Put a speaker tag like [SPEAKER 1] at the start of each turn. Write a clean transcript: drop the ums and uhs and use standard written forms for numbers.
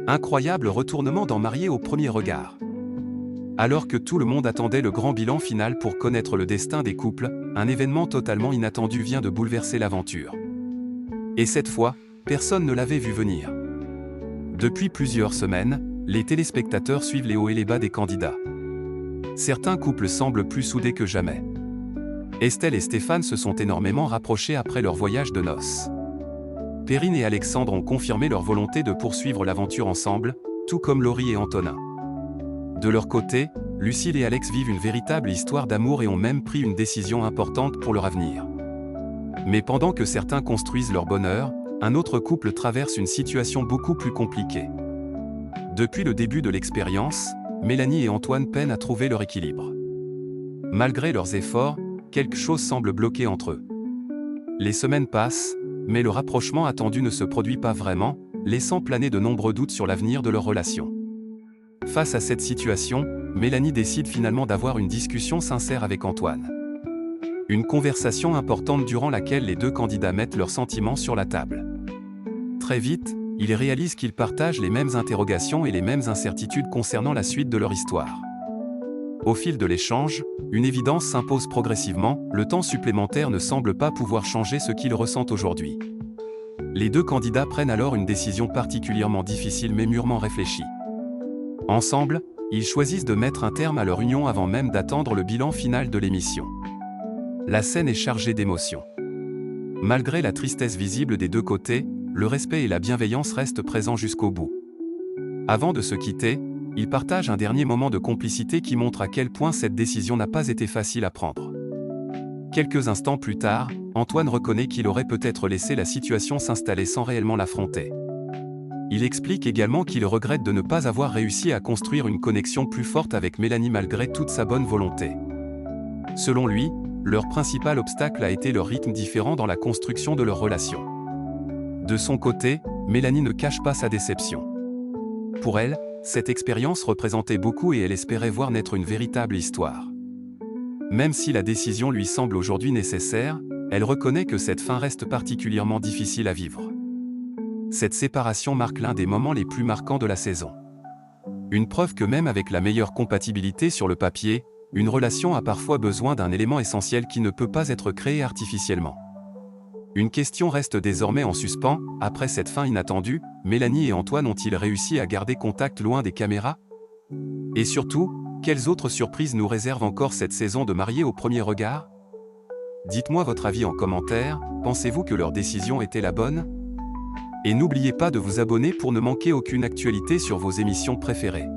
[SPEAKER 1] Incroyable retournement dans Mariés au premier regard. Alors que tout le monde attendait le grand bilan final pour connaître le destin des couples, un événement totalement inattendu vient de bouleverser l'aventure. Et cette fois, personne ne l'avait vu venir. Depuis plusieurs semaines, les téléspectateurs suivent les hauts et les bas des candidats. Certains couples semblent plus soudés que jamais. Estelle et Stéphane se sont énormément rapprochés après leur voyage de noces. Perrine et Alexandre ont confirmé leur volonté de poursuivre l'aventure ensemble, tout comme Laurie et Antonin. De leur côté, Lucille et Alex vivent une véritable histoire d'amour et ont même pris une décision importante pour leur avenir. Mais pendant que certains construisent leur bonheur, un autre couple traverse une situation beaucoup plus compliquée. Depuis le début de l'expérience, Mélanie et Antoine peinent à trouver leur équilibre. Malgré leurs efforts, quelque chose semble bloquer entre eux. Les semaines passent, mais le rapprochement attendu ne se produit pas vraiment, laissant planer de nombreux doutes sur l'avenir de leur relation. Face à cette situation, Mélanie décide finalement d'avoir une discussion sincère avec Antoine. Une conversation importante durant laquelle les deux candidats mettent leurs sentiments sur la table. Très vite, ils réalisent qu'ils partagent les mêmes interrogations et les mêmes incertitudes concernant la suite de leur histoire. Au fil de l'échange, une évidence s'impose progressivement, le temps supplémentaire ne semble pas pouvoir changer ce qu'ils ressentent aujourd'hui. Les deux candidats prennent alors une décision particulièrement difficile mais mûrement réfléchie. Ensemble, ils choisissent de mettre un terme à leur union avant même d'attendre le bilan final de l'émission. La scène est chargée d'émotions. Malgré la tristesse visible des deux côtés, le respect et la bienveillance restent présents jusqu'au bout. Avant de se quitter, ils partagent un dernier moment de complicité qui montre à quel point cette décision n'a pas été facile à prendre. Quelques instants plus tard, Antoine reconnaît qu'il aurait peut-être laissé la situation s'installer sans réellement l'affronter. Il explique également qu'il regrette de ne pas avoir réussi à construire une connexion plus forte avec Mélanie malgré toute sa bonne volonté. Selon lui, leur principal obstacle a été leur rythme différent dans la construction de leur relation. De son côté, Mélanie ne cache pas sa déception. Pour elle, cette expérience représentait beaucoup et elle espérait voir naître une véritable histoire. Même si la décision lui semble aujourd'hui nécessaire, elle reconnaît que cette fin reste particulièrement difficile à vivre. Cette séparation marque l'un des moments les plus marquants de la saison. Une preuve que même avec la meilleure compatibilité sur le papier, une relation a parfois besoin d'un élément essentiel qui ne peut pas être créé artificiellement. Une question reste désormais en suspens, après cette fin inattendue, Mélanie et Antoine ont-ils réussi à garder contact loin des caméras? Et surtout, quelles autres surprises nous réserve encore cette saison de Mariés au premier regard? Dites-moi votre avis en commentaire, pensez-vous que leur décision était la bonne? Et n'oubliez pas de vous abonner pour ne manquer aucune actualité sur vos émissions préférées.